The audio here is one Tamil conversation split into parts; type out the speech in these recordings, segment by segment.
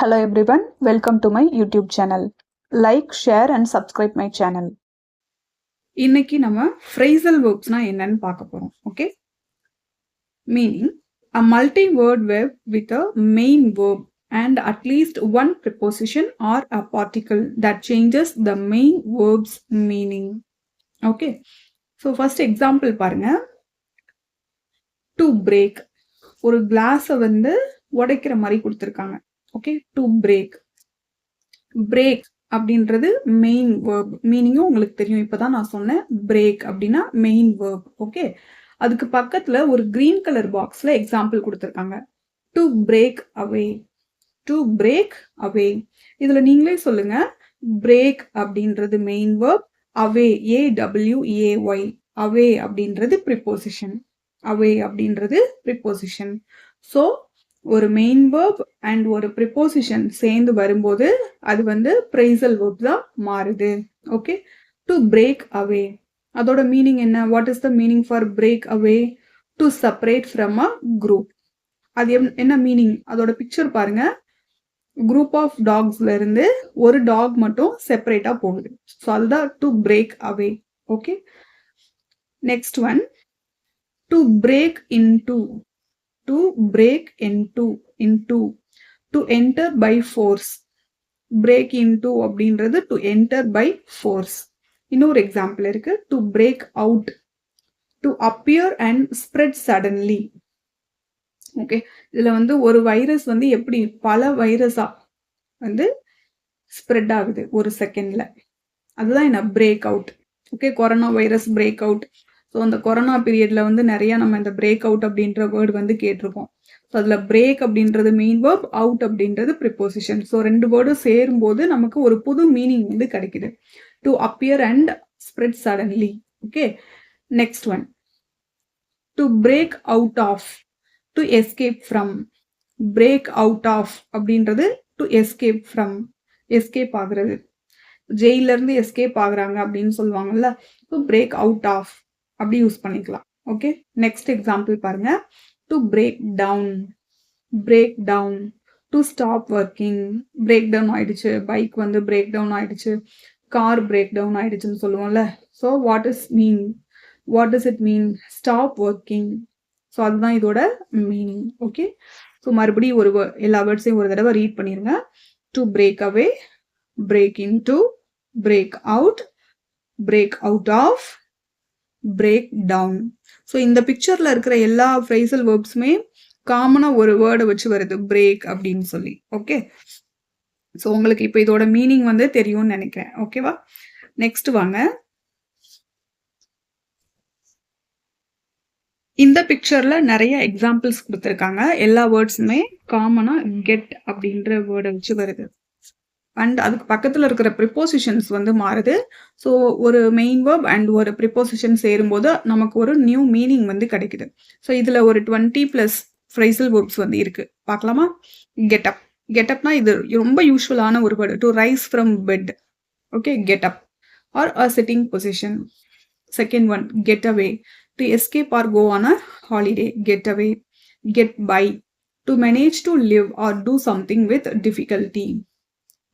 Hello everyone, welcome to my YouTube channel. Like, share and subscribe my channel. இன்னைக்கு நம்ம phrasal verbsனா என்னன்னு பார்க்க போறோம். Okay? Meaning, a multi-word verb with a main verb and at least one preposition or a particle that changes the main verb's meaning. Okay? So first example பாருங்க. To break. ஒரு கிளாஸை வந்து உடைக்கிற மாதிரி கொடுத்துருக்காங்க. Okay, to break. பிரேக் அப்படின்றது மெயின் வேர்ப். மீனிங்கும் உங்களுக்கு தெரியும், இப்பதான் நான் சொன்னேன். பிரேக் அப்படின்னா மெயின் வேர்ப். ஓகே, அதுக்கு பக்கத்துல ஒரு கிரீன் கலர் பாக்ஸ்ல எக்ஸாம்பிள் கொடுத்துருக்காங்க. To break away. To break அவே. இதுல நீங்களே சொல்லுங்க. பிரேக் அப்படின்றது மெயின் வேர்ப். அவே, AWAY, அவே அப்படின்றது ப்ரிப்போசிஷன். அவே அப்படின்றது ப்ரிப்போசிஷன். ஸோ ஒரு மெயின் வேர்ப் அண்ட் ஒரு ப்ரிப்போசிஷன் சேர்ந்து வரும்போது அது வந்து ப்ரைசல் வேர்ப் தான் மாறுது. ஓகே, டு பிரேக் அவே. அதோட மீனிங் என்ன? What is the meaning for break away? To separate from a group. அது என்ன மீனிங்? அதோட பிக்சர் பாருங்க. குரூப் ஆஃப் டாக்ஸ்ல இருந்து ஒரு டாக் மட்டும் செப்பரேட்டா போகுது. ஸோ அதுதான் to break away. Okay, next one, to break into. To break into, to enter by force. break into அப்படின்றது to enter by force. இன்னொரு எக்ஸாம்பிள் இருக்கு. to break out, to appear and spread suddenly. Okay, இதுல வந்து ஒரு வைரஸ் வந்து எப்படி பல வைரஸா வந்து ஸ்ப்ரெட் ஆகுது ஒரு செகண்ட்ல, அதுதான் என்ன? Break out. Okay, corona virus break out. So அந்த கொரோனா பீரியட்ல வந்து நிறைய நம்ம இந்த பிரேக் அவுட் அப்படின்ற வேர்டு வந்து கேட்டிருக்கோம். ஸோ அதில் பிரேக் அப்படின்றது மெயின் வேர்ப், அவுட் அப்படின்றது ப்ரிப்போசிஷன். ஸோ ரெண்டு வேர்டும் சேரும்போது நமக்கு ஒரு புது மீனிங் வந்து கிடைக்குது. To appear and spread suddenly. Okay, next one, to break out of. To escape from. Break out of அப்படின்றது டு எஸ்கேப் ஃப்ரம், எஸ்கேப் ஆகுறது. ஜெயில இருந்து எஸ்கேப் ஆகுறாங்க அப்படின்னு சொல்லுவாங்கல்ல. ஸோ பிரேக் அவுட் ஆஃப் அப்படி யூஸ் பண்ணிக்கலாம். ஓகே, நெக்ஸ்ட் எக்ஸாம்பிள் பாருங்க. To break down. Break down, to stop working. Break down ஆயிடுச்சு, பைக் வந்து பிரேக் டவுன் ஆயிடுச்சு, கார் பிரேக் டவுன் ஆயிடுச்சுன்னு சொல்லுவோம்ல. So what is mean? What is it mean? Stop working. So அதுதான் இதோட மீனிங். ஓகே, ஸோ மறுபடியும் எல்லா வேர்ட்ஸையும் ஒரு தடவை ரீட் பண்ணிருங்க. To break away, break into, break out, break out of, break down. So இந்த பிக்சர்ல இருக்கிற எல்லா ஃப்ரேசல் வேர்ப்ஸுமே காமனா ஒரு வேர்டை வச்சு வருது, பிரேக் அப்படின்னு சொல்லி. ஓகே, ஸோ உங்களுக்கு இப்போ இதோட மீனிங் வந்து தெரியும்னு நினைக்கிறேன். ஓகேவா, நெக்ஸ்ட் வாங்க. இந்த பிக்சர்ல நிறைய எக்ஸாம்பிள்ஸ் கொடுத்துருக்காங்க. எல்லா வேர்ட்ஸுமே காமனா கெட் அப்படின்ற வேர்டை வச்சு வருது. அண்ட் அதுக்கு பக்கத்தில் இருக்கிற ப்ரிப்போசிஷன்ஸ் வந்து மாறுது. ஸோ ஒரு மெயின் வேர்ப் அண்ட் ஒரு ப்ரிப்போசிஷன் சேரும்போது நமக்கு ஒரு நியூ மீனிங் வந்து கிடைக்குது. ஸோ இதில் ஒரு 20+ ஃப்ரைசல் வேர்ப்ஸ் வந்து இருக்கு. பார்க்கலாமா? கெட்டப். கெட்டப்னா இது ரொம்ப யூஸ்வலான ஒரு word. To rise from bed. Okay, get up or a sitting position. Second one, get away. To escape or go on a holiday. Get away. Get by. To manage to live or do something with difficulty.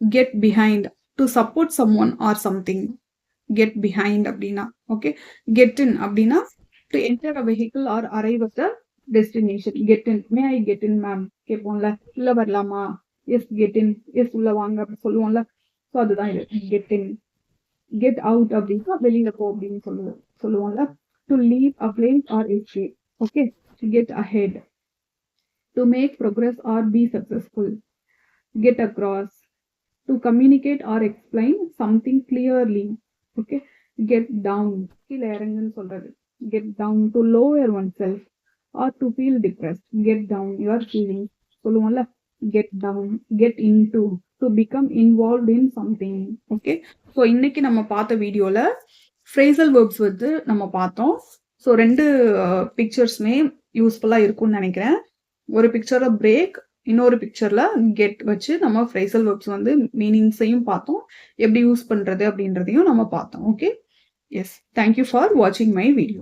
get behind, to support someone or something. get behind அப்படின்னா. ஓகே, get in அப்படின்னா to enter a vehicle or arrive at the destination. get in. may I get in ma'am கேட்போம்ல, உள்ள வரலாமா? எஸ் get in, எஸ் உள்ள வாங்க அப்படி சொல்லுவோம்ல. ஸோ அதுதான் இது, get in. get out அப்படின்னா வெளியில போ அப்படின்னு சொல்லுவோம்ல. to leave a place or escape. Okay, get ahead, to make progress or be successful. get across, to communicate or explain something clearly. Okay, get down, கீழ இறங்குன்னு சொல்றது. get down, to lower oneself or to feel depressed. get down your feelings சொல்லுவோம்ல. get down. get into, to become involved in something. Okay, so இன்னைக்கு நம்ம பார்த்த வீடியோல ஃப்ரேசல் வேர்ப்ஸ் வந்து நம்ம பார்த்தோம். ஸோ ரெண்டு பிக்சர்ஸ்மே யூஸ்ஃபுல்லா இருக்கும்னு நினைக்கிறேன். ஒரு பிக்சர்ல பிரேக், இன்னொரு பிக்சர்ல கெட் வச்சு நம்ம ஃப்ரேசல் வேர்ப்ஸ் வந்து மீனிங்ஸையும் பார்த்தோம், எப்படி யூஸ் பண்றது அப்படின்றதையும் நம்ம பார்த்தோம். ஓகே, எஸ், தேங்க்யூ ஃபார் வாட்சிங் மை வீடியோ.